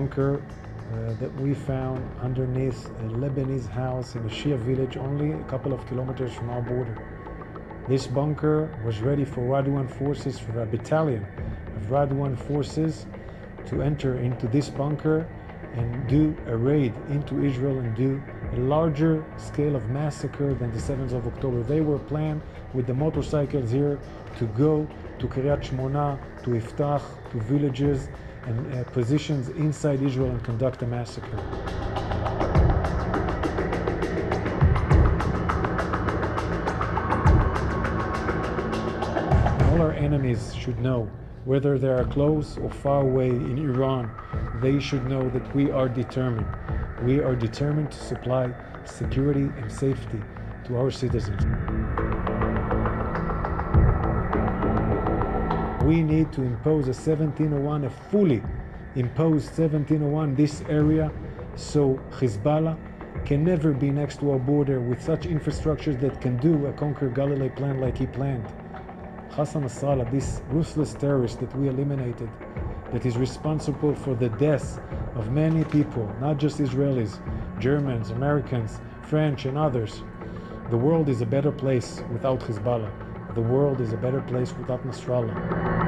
bunker that we found underneath a Lebanese house in a Shia village only a couple of kilometers from our border. This bunker was ready for Radwan forces, for a battalion of Radwan forces to enter into this bunker and do a raid into Israel and do a larger scale of massacre than the 7th of October. They were planned with the motorcycles here to go to Kiryat Shmona, to Iftach, to villages and positions inside Israel and conduct a massacre. All our enemies should know, whether they are close or far away in Iran, they should know that we are determined. We are determined to supply security and safety to our citizens. We need to impose a 1701, a fully imposed 1701 this area, so Hezbollah can never be next to our border with such infrastructures that can do a Conquer Galilee plan like he planned. Hassan Nasrallah, this ruthless terrorist that we eliminated, that is responsible for the deaths of many people, not just Israelis, Germans, Americans, French and others. The world is a better place without Hezbollah. The world is a better place without Nasrallah.